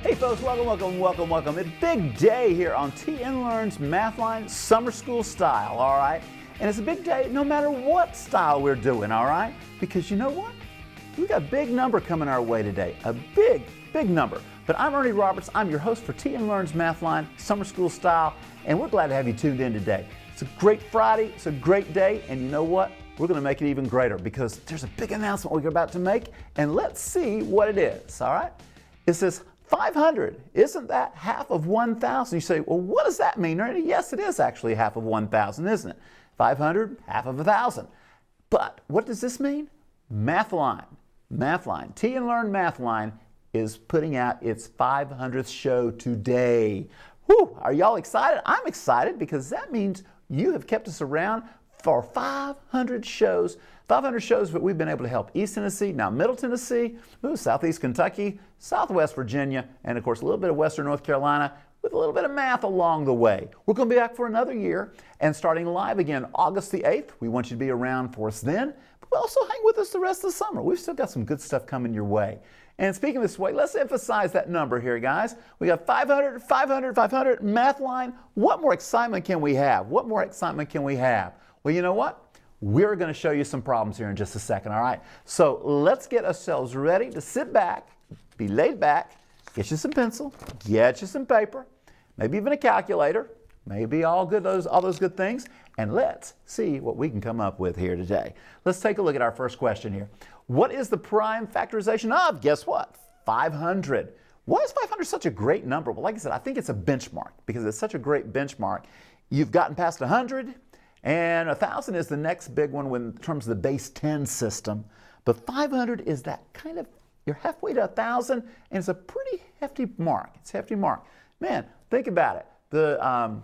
Hey folks, welcome. It's a big day here on TNLearn's Mathline Summer School Style, all right? And it's a big day no matter what style we're doing, all right? Because you know what? We've got a big number coming our way today, a big number. But I'm Ernie Roberts, I'm your host for TNLearn's Mathline Summer School Style, and we're glad to have you tuned in today. It's a great Friday, it's a great day, and you know what? We're going to make it even greater because there's a big announcement we're about to make, and let's see what it is, all right? It says 500. Isn't that half of 1,000? You say, well, what does that mean, Ernie? Yes, it is actually half of 1,000, isn't it? 500, half of 1,000. But what does this mean? Mathline, TNLearn Mathline is putting out its 500th show today. Whew, are y'all excited? I'm excited because that means you have kept us around for 500 shows. 500 shows that we've been able to help East Tennessee, now Middle Tennessee, Southeast Kentucky, Southwest Virginia, and of course a little bit of Western North Carolina with a little bit of math along the way. We're going to be back for another year and starting live again August the 8th. We want you to be around for us then, but also hang with us the rest of the summer. We've still got some good stuff coming your way. And speaking of this way, let's emphasize that number here, guys. We got 500, Mathline. What more excitement can we have? What more excitement can we have? Well, you know what? We're going to show you some problems here in just a second, all right? So let's get ourselves ready to sit back, be laid back, get you some pencil, get you some paper, maybe even a calculator, maybe all those good things, and let's see what we can come up with here today. Let's take a look at our first question here. What is the prime factorization of? Guess what? 500. Why is 500 such a great number? Well, like I said, I think it's a benchmark because it's such a great benchmark. You've gotten past 100, and 1,000 is the next big one in terms of the base 10 system. But 500 is that kind of, you're halfway to 1,000, and it's a pretty hefty mark. It's a hefty mark. Man, think about it. The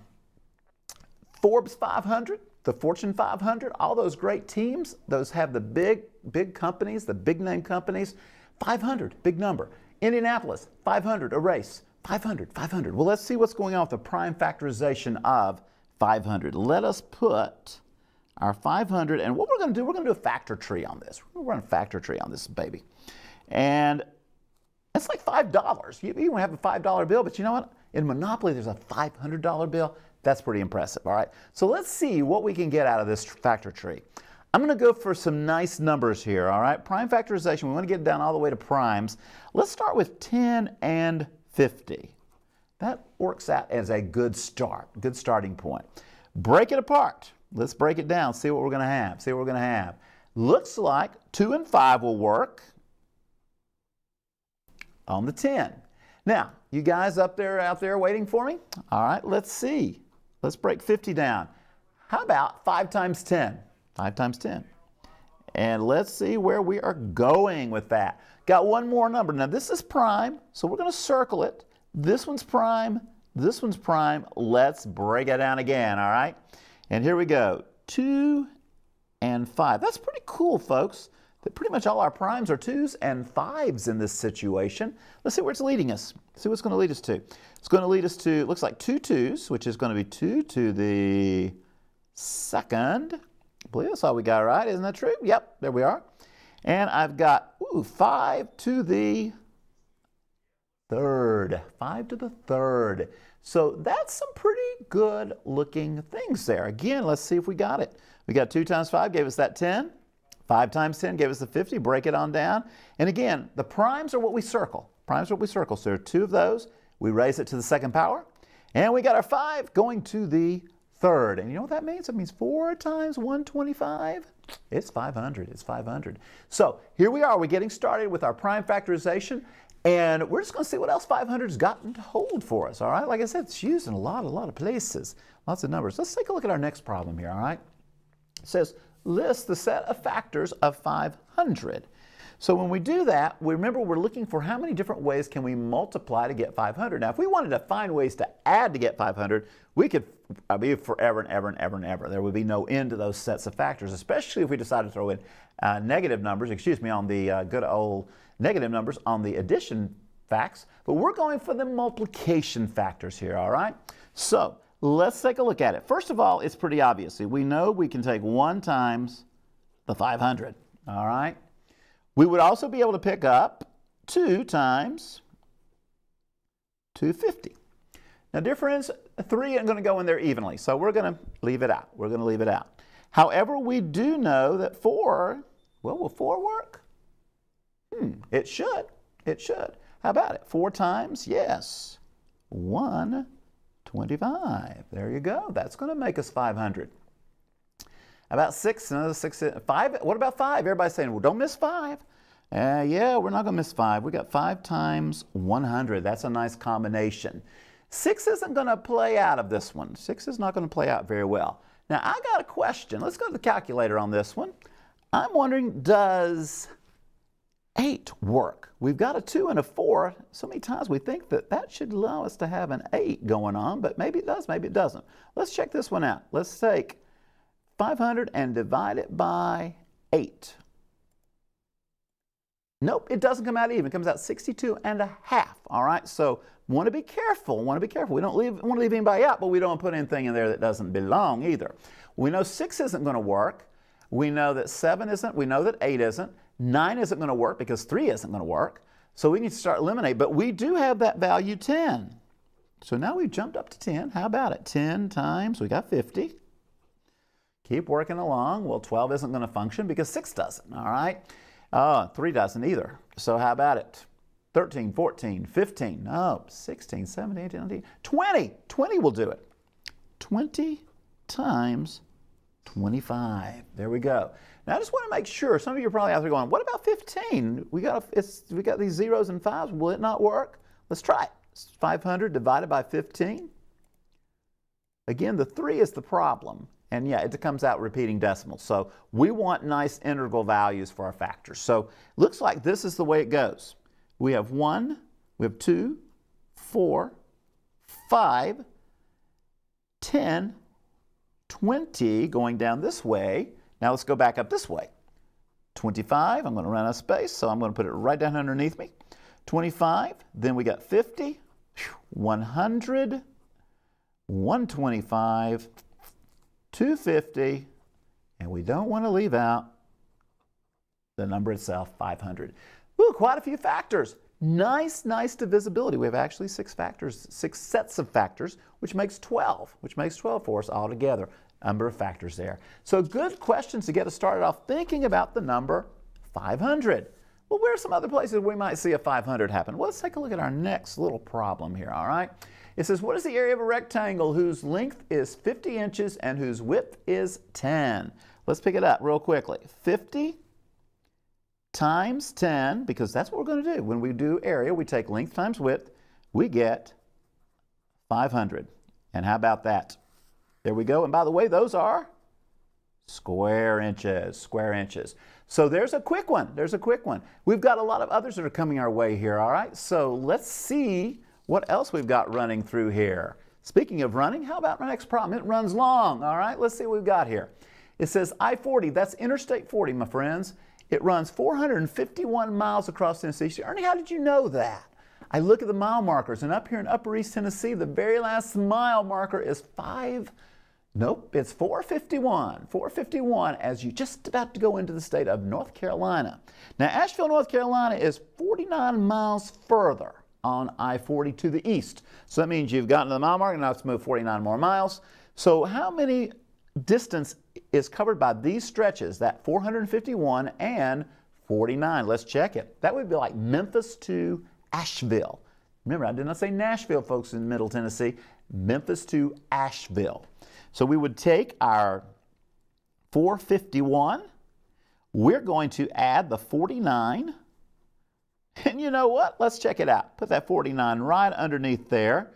Forbes 500, the Fortune 500, all those great teams, those have the big companies, the big name companies. 500, big number. Indianapolis, 500, a race. 500. Well, let's see what's going on with the prime factorization of 500. Let us put our 500, and what we're going to do, we're going to do a factor tree on this. We're going to run a factor tree on this baby. And it's like $5. You even have a $5 bill, but you know what? In Monopoly, there's a $500 bill. That's pretty impressive, all right? So let's see what we can get out of this factor tree. I'm going to go for some nice numbers here, all right? Prime factorization, we want to get down all the way to primes. Let's start with 10 and 50. That works out as a good start, good starting point. Break it apart. Let's break it down, see what we're going to have. Looks like 2 and 5 will work on the 10. Now, you guys out there waiting for me? All right, let's see. Let's break 50 down. How about 5 times 10? 5 times 10. And let's see where we are going with that. Got one more number. Now, this is prime, so we're going to circle it. This one's prime. This one's prime. Let's break it down again, all right? And here we go. 2 and 5. That's pretty cool, folks. That pretty much all our primes are 2s and 5s in this situation. Let's see where it's leading us. See what it's going to lead us to. It's going to lead us to, looks like 2 2s, which is going to be 2 to the second. I believe that's all we got, right? Isn't that true? Yep, there we are. And I've got 5 to the third. 5 to the third. So that's some pretty good looking things there. Again, let's see if we got it. We got 2 times 5 gave us that 10. 5 times 10 gave us the 50. Break it on down. And again, the primes are what we circle. Primes are what we circle. So there are 2 of those. We raise it to the second power. And we got our 5 going to the third. And you know what that means? It means 4 times 125. It's 500. It's 500. So here we are. We're getting started with our prime factorization. And we're just going to see what else 500's gotten to hold for us, all right? Like I said, it's used in a lot of places, lots of numbers. Let's take a look at our next problem here, all right? It says, list the set of factors of 500. So when we do that, remember we're looking for how many different ways can we multiply to get 500. Now, if we wanted to find ways to add to get 500, we could be forever and ever. There would be no end to those sets of factors, especially if we decided to throw in negative numbers, on the good old negative numbers on the addition facts. But we're going for the multiplication factors here, all right? So let's take a look at it. First of all, it's pretty obvious. We know we can take 1 times the 500, all right? We would also be able to pick up 2 times 250. Now, dear friends, 3 isn't going to go in there evenly, so we're going to leave it out. We're going to leave it out. However, we do know that 4, well, will 4 work? It should. It should. How about it? 4 times? Yes. 125. There you go. That's going to make us 500. About 6, another 6, 5. What about 5? Everybody's saying, well, don't miss 5. Yeah, we're not going to miss 5. We got 5 times 100. That's a nice combination. 6 isn't going to play out of this one. 6 is not going to play out very well. Now, I got a question. Let's go to the calculator on this one. I'm wondering, does 8 work? We've got a 2 and a 4. So many times we think that that should allow us to have an 8 going on, but maybe it does, maybe it doesn't. Let's check this one out. Let's take 500 and divide it by 8. Nope, it doesn't come out even. It comes out 62 and a half. All right, so want to be careful. Want to be careful. We don't want to leave anybody out, but we don't put anything in there that doesn't belong either. We know 6 isn't going to work. We know that 7 isn't. We know that 8 isn't. 9 isn't going to work because 3 isn't going to work. So we need to start eliminating. But we do have that value 10. So now we've jumped up to 10. How about it? 10 times, we got 50. Keep working along. Well, 12 isn't going to function because 6 doesn't, all right? 3 doesn't either. So how about it? 13, 14, 15, 16, 17, 18, 19, 20. 20 will do it. 20 times 25. There we go. Now I just want to make sure. Some of you are probably out there going, what about 15? We got these zeros and 5s. Will it not work? Let's try it. It's 500 divided by 15. Again, the 3 is the problem. And yeah, it comes out repeating decimals. So we want nice integral values for our factors. So it looks like this is the way it goes. We have 1, we have 2, 4, 5, 10, 20 going down this way. Now let's go back up this way. 25, I'm going to run out of space, so I'm going to put it right down underneath me. 25, then we got 50, 100, 125, 250, and we don't want to leave out the number itself, 500. Ooh, quite a few factors. Nice divisibility. We have actually 6 factors, 6 sets of factors, which makes 12 for us altogether. Number of factors there. So good questions to get us started off thinking about the number 500. Well, where are some other places we might see a 500 happen? Well, let's take a look at our next little problem here, all right? It says, what is the area of a rectangle whose length is 50 inches and whose width is 10? Let's pick it up real quickly. 50 times 10, because that's what we're going to do. When we do area, we take length times width. We get 500. And how about that? There we go. And by the way, those are square inches. So there's a quick one. We've got a lot of others that are coming our way here, all right? So let's see what else we've got running through here. Speaking of running, how about my next problem? It runs long, all right? Let's see what we've got here. It says I-40, that's Interstate 40, my friends. It runs 451 miles across Tennessee. So, Ernie, how did you know that? I look at the mile markers, and up here in Upper East Tennessee, the very last mile marker is 451. 451 as you're just about to go into the state of North Carolina. Now, Asheville, North Carolina is 49 miles further on I-40 to the east. So that means you've gotten to the mile marker, now it's moved 49 more miles. So how many distance is covered by these stretches, that 451 and 49? Let's check it. That would be like Memphis to Asheville. Remember, I did not say Nashville, folks, in Middle Tennessee. Memphis to Asheville. So we would take our 451. We're going to add the 49. And you know what? Let's check it out. Put that 49 right underneath there.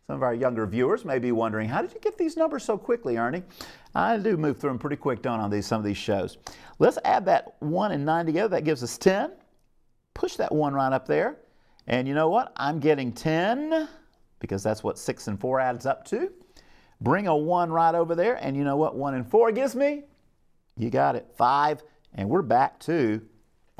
Some of our younger viewers may be wondering, how did you get these numbers so quickly, Ernie? I do move through them pretty quick, don't I, on some of these shows. Let's add that 1 and 9 together. That gives us 10. Push that 1 right up there. And you know what? I'm getting 10 because that's what 6 and 4 adds up to. Bring a 1 right over there. And you know what 1 and 4 gives me? You got it, 5. And we're back to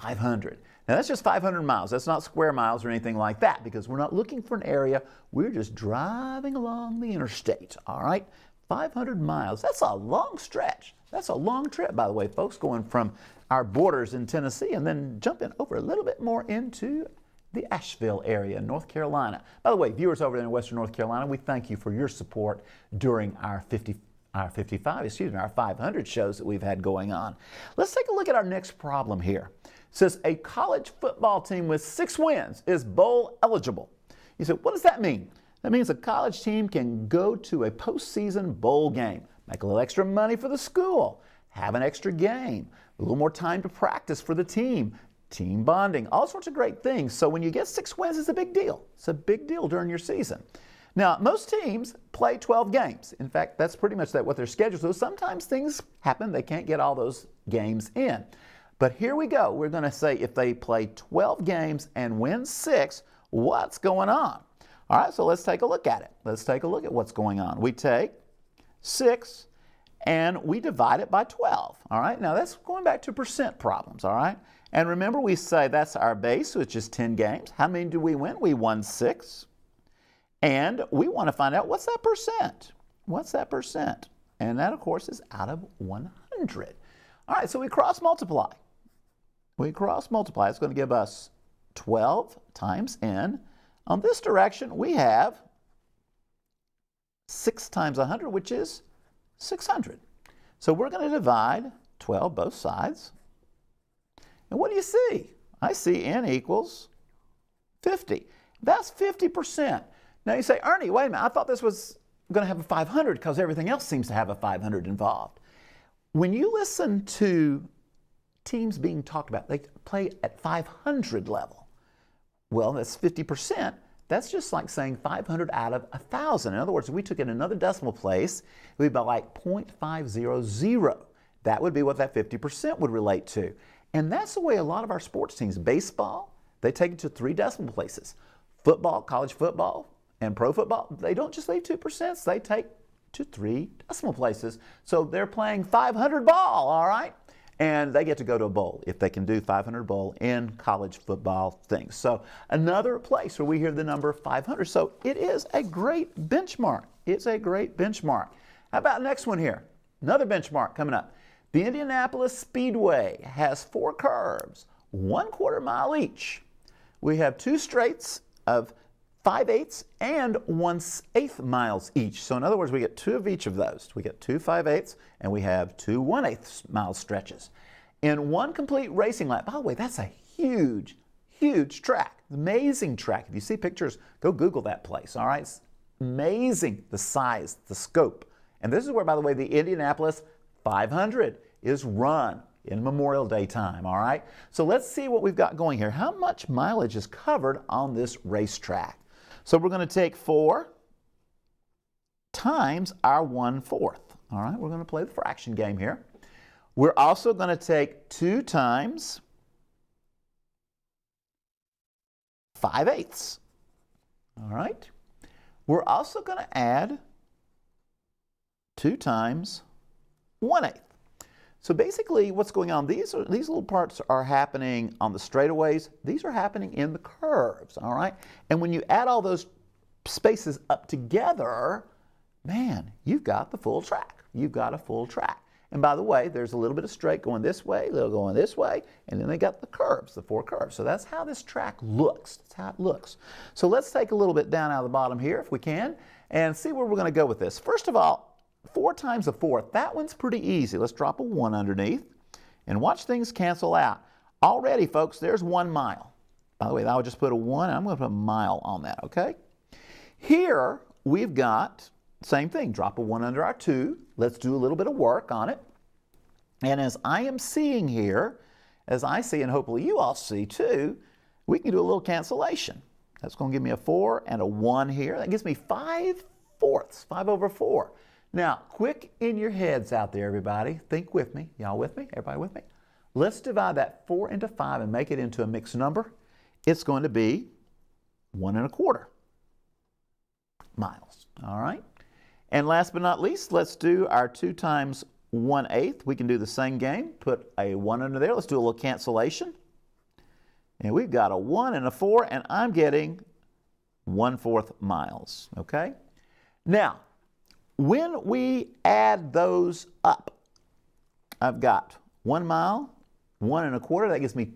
500. Now that's just 500 miles. That's not square miles or anything like that because we're not looking for an area. We're just driving along the interstate, all right? 500 miles. That's a long stretch. That's a long trip, by the way, folks, going from our borders in Tennessee and then jumping over a little bit more into the Asheville area in North Carolina. By the way, viewers over there in Western North Carolina, we thank you for your support during our 500 shows that we've had going on. Let's take a look at our next problem here. It says a college football team with 6 wins is bowl eligible. You say, what does that mean? That means a college team can go to a postseason bowl game, make a little extra money for the school, have an extra game, a little more time to practice for the team bonding, all sorts of great things. So when you get 6 wins, it's a big deal. It's a big deal during your season. Now, most teams play 12 games. In fact, that's pretty much what their schedule is. So sometimes things happen. They can't get all those games in. But here we go. We're going to say if they play 12 games and win 6, what's going on? All right, so let's take a look at it. Let's take a look at what's going on. We take 6 and we divide it by 12. All right, now that's going back to percent problems. All right, and remember we say that's our base, which is 10 games. How many do we win? We won 6. And we want to find out what's that percent. What's that percent? And that, of course, is out of 100. All right, so we cross multiply. We cross multiply. It's going to give us 12 times n. On this direction, we have 6 times 100, which is 600. So we're going to divide 12 both sides. And what do you see? I see n equals 50. That's 50%. Now you say, Ernie, wait a minute, I thought this was going to have a 500 because everything else seems to have a 500 involved. When you listen to teams being talked about, they play at 500 level. Well, that's 50%. That's just like saying 500 out of 1,000. In other words, if we took it another decimal place, it would be about like 0.500. That would be what that 50% would relate to. And that's the way a lot of our sports teams, baseball, they take it to 3 decimal places. Football, college football, and pro football, they don't just leave 2%, they take to 3 decimal places. So they're playing 500 ball, all right? And they get to go to a bowl if they can do 500 bowl in college football things. So another place where we hear the number 500. So it is a great benchmark. It's a great benchmark. How about next one here? Another benchmark coming up. The Indianapolis Speedway has 4 curves, 1/4 mile each. We have 2 straights of 5/8 and 1/8 miles each. So in other words, we get 2 of each of those. We get 2 5/8 and we have 2 1/8 mile stretches. In one complete racing lap, by the way, that's a huge, huge track. Amazing track. If you see pictures, go Google that place, all right? It's amazing, the size, the scope. And this is where, by the way, the Indianapolis 500 is run in Memorial Day time, all right? So let's see what we've got going here. How much mileage is covered on this racetrack? So we're going to take 4 times our 1/4. All right, we're going to play the fraction game here. We're also going to take 2 times 5/8. All right. We're also going to add 2 times 1/8. So basically what's going on, these little parts are happening on the straightaways. These are happening in the curves, all right? And when you add all those spaces up together, man, you've got the full track. You've got a full track. And by the way, there's a little bit of straight going this way, a little going this way, and then they got the curves, the 4 curves. So that's how this track looks. That's how it looks. So let's take a little bit down out of the bottom here if we can and see where we're going to go with this. First of all, 4 times 1/4, that one's pretty easy. Let's drop a 1 underneath and watch things cancel out. Already, folks, there's 1 mile. By the way, I would just put a 1, and I'm going to put a mile on that, okay? Here, we've got, same thing, drop a 1 under our 2. Let's do a little bit of work on it. And as I am seeing here, as I see, and hopefully you all see too, we can do a little cancellation. That's going to give me a 4 and a 1 here. That gives me 5/4, 5/4. Now, quick in your heads out there, everybody. Think with me. Y'all with me? Everybody with me? Let's divide that 4 into 5 and make it into a mixed number. It's going to be 1 1/4 miles. All right? And last but not least, let's do our 2 times 1/8. We can do the same game. Put a 1 under there. Let's do a little cancellation. And we've got a 1 and a 4, and I'm getting 1/4 miles. Okay? Now, when we add those up, I've got 1 mile, 1 1/4, that gives me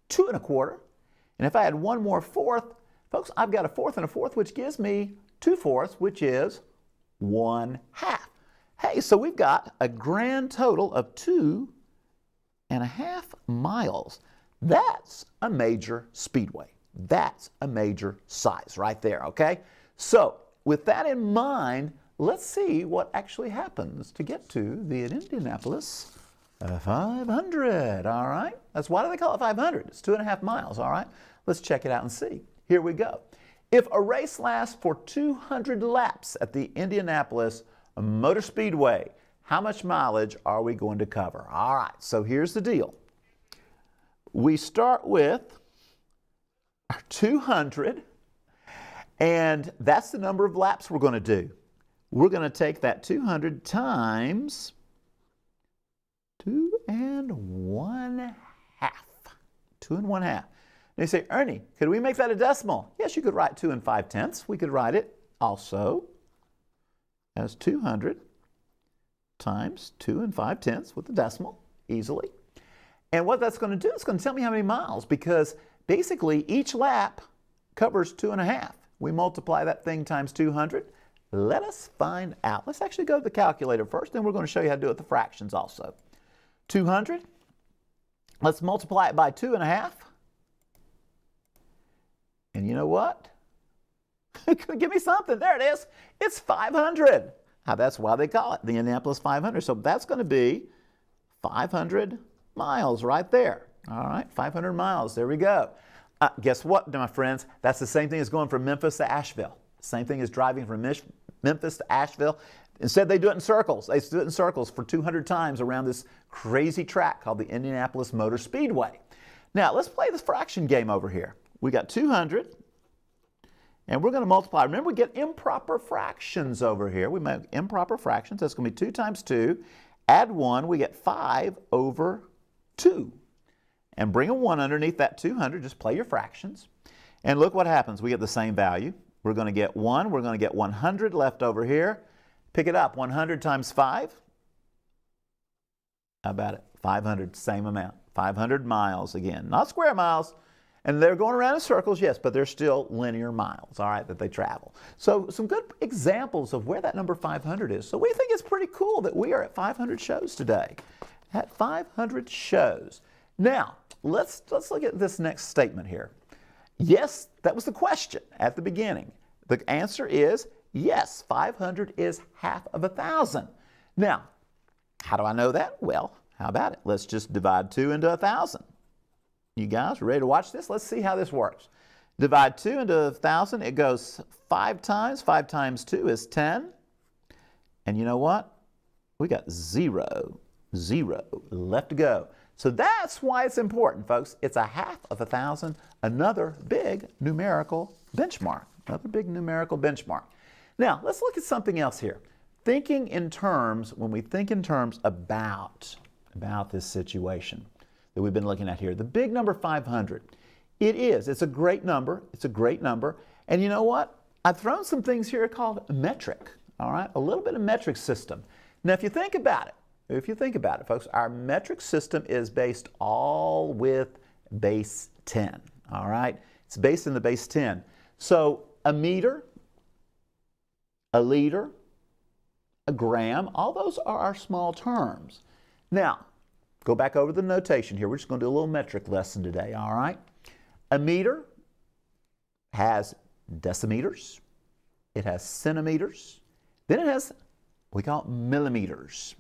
2 1/4. And if I add one more fourth, folks, I've got a fourth and a fourth, which gives me 2/4, which is 1/2. Hey, so we've got a grand total of 2.5 miles. That's a major speedway. That's a major size right there, okay? So with that in mind, let's see what actually happens to get to the Indianapolis 500, all right? Why do they call it 500? It's 2.5 miles, all right? Let's check it out and see. Here we go. If a race lasts for 200 laps at the Indianapolis Motor Speedway, how much mileage are we going to cover? All right, so here's the deal. We start with 200, and that's the number of laps we're going to do. We're going to take that 200 times 2 1/2. 2 1/2. And you say, Ernie, could we make that a decimal? Yes, you could write 2 5/10. We could write it also as 200 times 2 5/10 with the decimal, easily. And what that's going to do is going to tell me how many miles, because basically each lap covers 2.5. We multiply that thing times 200. Let us find out. Let's actually go to the calculator first, then we're going to show you how to do it with the fractions also. 200, let's multiply it by 2.5. And you know what? Give me something. There it is. It's 500. That's why they call it the Indianapolis 500. So that's going to be 500 miles right there. All right, 500 miles. There we go. Guess what, my friends? That's the same thing as going from Memphis to Asheville. Same thing as driving from Memphis to Asheville. Instead, they do it in circles. They do it in circles for 200 times around this crazy track called the Indianapolis Motor Speedway. Now, let's play this fraction game over here. We got 200, and we're going to multiply. Remember, we get improper fractions over here. We make improper fractions. That's going to be 2 times 2. Add 1, we get 5/2. And bring a 1 underneath that 200. Just play your fractions. And look what happens. We get the same value. We're going to get 1. We're going to get 100 left over here. Pick it up. 100 times 5. How about it? 500, same amount. 500 miles again. Not square miles. And they're going around in circles, yes, but they're still linear miles, all right, that they travel. So some good examples of where that number 500 is. So we think it's pretty cool that we are at 500 shows today. At 500 shows. Now, let's look at this next statement here. Yes, that was the question at the beginning. The answer is yes, 500 is half of 1,000. Now, how do I know that? Well, how about it? Let's just divide 2 into 1,000. You guys ready to watch this? Let's see how this works. Divide 2 into 1,000. It goes 5 times. 5 times 2 is 10. And you know what? We got 0 left to go. So that's why it's important, folks. It's a half of 1,000, another big numerical benchmark. Another big numerical benchmark. Now, let's look at something else here. Thinking in terms, when we think in terms about this situation that we've been looking at here, the big number 500, it's a great number. It's a great number. And you know what? I've thrown some things here called metric, all right? A little bit of metric system. Now, if you think about it, folks, our metric system is based all with base 10, all right? It's based in the base 10. So a meter, a liter, a gram, all those are our small terms. Now, go back over the notation here. We're just going to do a little metric lesson today, all right? A meter has decimeters, it has centimeters, then it has, we call it millimeters.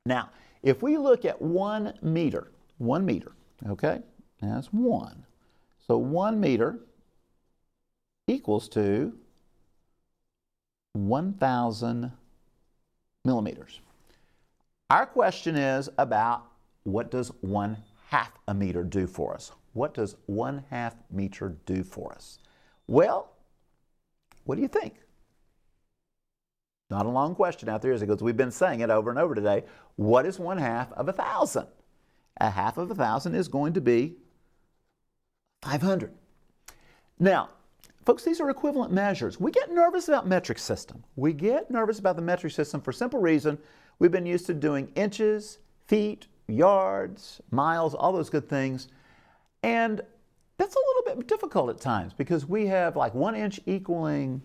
Now, if we look at 1 meter, okay, that's 1. So 1 meter equals to 1,000 millimeters. Our question is about what does 1/2 a meter do for us? What does 1/2 meter do for us? Well, what do you think? Not a long question out there, is it? Because we've been saying it over and over today. What is 1/2 of 1,000? A half of 1,000 is going to be 500. Now, folks, these are equivalent measures. We get nervous about metric system. We get nervous about the metric system for a simple reason. We've been used to doing inches, feet, yards, miles, all those good things. And That's a little bit difficult at times because we have like 1 inch equaling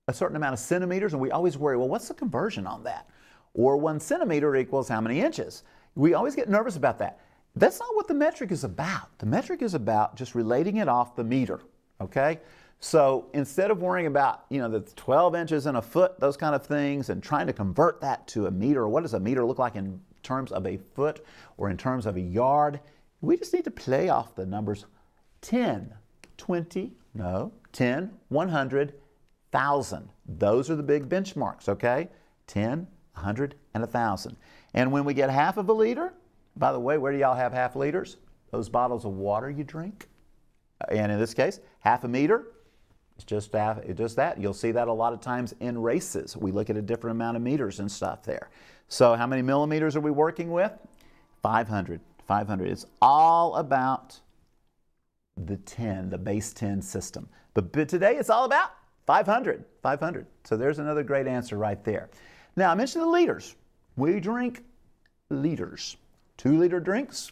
a certain amount of centimeters, and we always worry, well, what's the conversion on that? Or 1 centimeter equals how many inches? We always get nervous about that. That's not what the metric is about. The metric is about just relating it off the meter, okay? So instead of worrying about, the 12 inches in a foot, those kind of things, and trying to convert that to a meter, or what does a meter look like in terms of a foot or in terms of a yard, we just need to play off the numbers 10, 100, 1,000. Those are the big benchmarks, okay? 10, 100, and 1,000. And when we get half of a liter, by the way, where do y'all have half liters? Those bottles of water you drink. And in this case, half a meter, it's just that. You'll see that a lot of times in races. We look at a different amount of meters and stuff there. So how many millimeters are we working with? 500. 500. It's all about the 10, the base 10 system. But today it's all about 500. 500. So there's another great answer right there. Now I mentioned the liters. We drink liters. 2-liter drinks.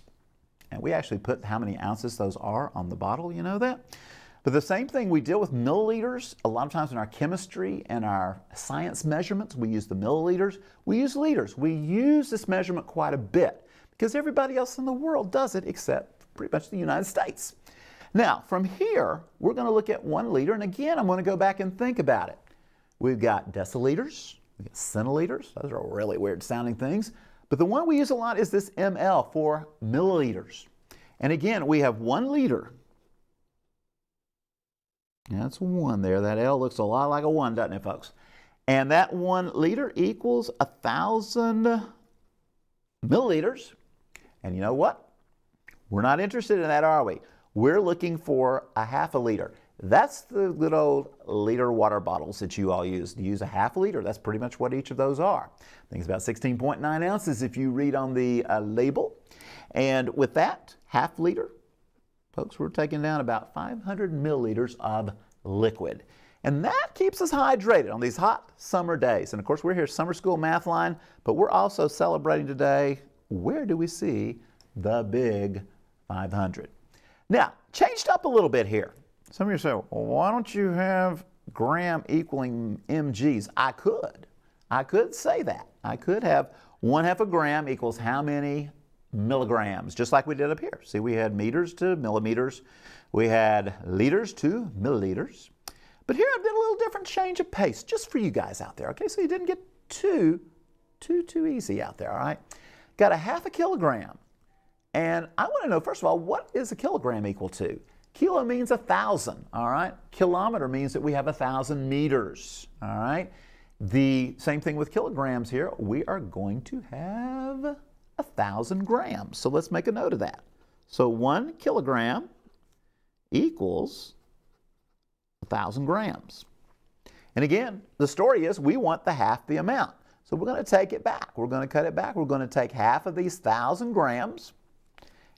And we actually put how many ounces those are on the bottle, you know that? But the same thing, we deal with milliliters. A lot of times in our chemistry and our science measurements, we use the milliliters. We use liters. We use this measurement quite a bit because everybody else in the world does it except pretty much the United States. Now, from here, we're going to look at 1 liter. And again, I'm going to go back and think about it. We've got deciliters, we've got centiliters. Those are really weird sounding things. But the one we use a lot is this ml for milliliters. And again, we have 1 liter. That's 1 there. That L looks a lot like a 1, doesn't it, folks? And that 1 liter equals 1,000 milliliters. And you know what? We're not interested in that, are we? We're looking for a half a liter. That's the good old liter water bottles that you all use. You use a half a liter. That's pretty much what each of those are. I think it's about 16.9 ounces if you read on the label. And with that half liter, folks, we're taking down about 500 milliliters of liquid. And that keeps us hydrated on these hot summer days. And of course, we're here at Summer School Mathline, but we're also celebrating today, where do we see the big 500? Now, changed up a little bit here. Some of you say, well, why don't you have gram equaling mgs? I could say that. I could have 1/2 a gram equals how many milligrams, just like we did up here. See, we had meters to millimeters. We had liters to milliliters. But here I did a little different change of pace just for you guys out there, okay? So you didn't get too easy out there, all right? Got a 1/2 kilogram. And I want to know, first of all, what is a kilogram equal to? Kilo means 1,000, all right? Kilometer means that we have 1,000 meters, all right? The same thing with kilograms here. We are going to have 1,000 grams. So let's make a note of that. So 1 kilogram equals 1,000 grams. And again, the story is we want the half the amount. So we're going to take it back. We're going to cut it back. We're going to take half of these 1,000 grams,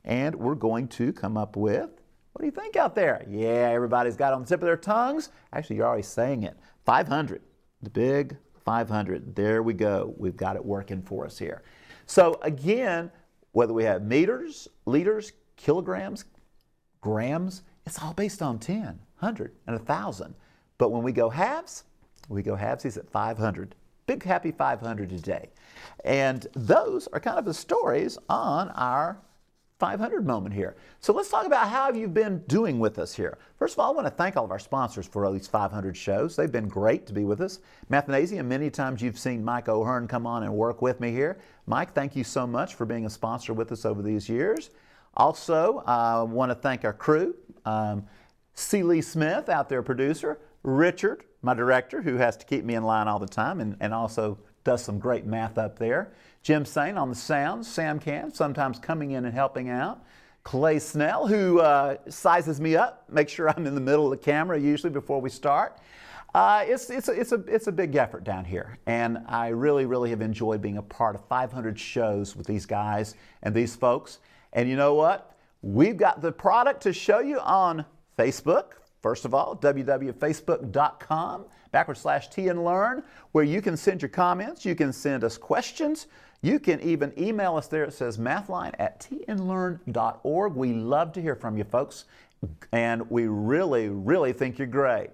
and we're going to come up with, what do you think out there? Yeah, everybody's got it on the tip of their tongues. Actually, you're already saying it. 500, the big 500. There we go. We've got it working for us here. So again, whether we have meters, liters, kilograms, grams, it's all based on 10, 100, and 1,000. But when we go halves he's at 500. Big happy 500 today. And those are kind of the stories on our 500 moment here. So let's talk about how you've been doing with us here. First of all, I want to thank all of our sponsors for all these 500 shows. They've been great to be with us. Mathnasium, many times you've seen Mike O'Hearn come on and work with me here. Mike, thank you so much for being a sponsor with us over these years. Also, I want to thank our crew. C. Lee Smith, out there producer. Richard, my director, who has to keep me in line all the time and also does some great math up there. Jim Sain on the sounds. Sam Can, sometimes coming in and helping out. Clay Snell, who sizes me up, makes sure I'm in the middle of the camera usually before we start. It's a big effort down here, and I really have enjoyed being a part of 500 shows with these guys and these folks. And you know what? We've got the product to show you on Facebook. First of all, www.facebook.com/TNLearn, where you can send your comments, you can send us questions, you can even email us there. It says mathline@tnlearn.org. We love to hear from you folks, And we really, really think you're great.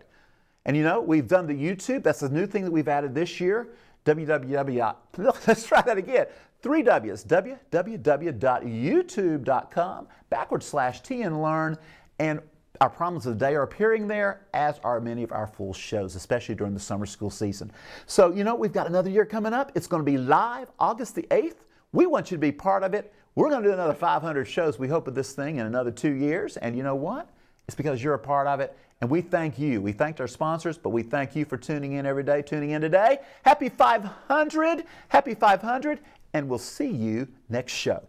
And you know, we've done the YouTube. That's a new thing that we've added this year. Let's try that again. 3 W's, www.youtube.com/TNLearn. And our problems of the day are appearing there, as are many of our full shows, especially during the summer school season. So, you know, we've got another year coming up. It's going to be live August the 8th. We want you to be part of it. We're going to do another 500 shows, we hope, of this thing in another 2 years. And you know what? It's because you're a part of it. And we thank you. We thanked our sponsors, but we thank you for tuning in every day, tuning in today. Happy 500. Happy 500. And we'll see you next show.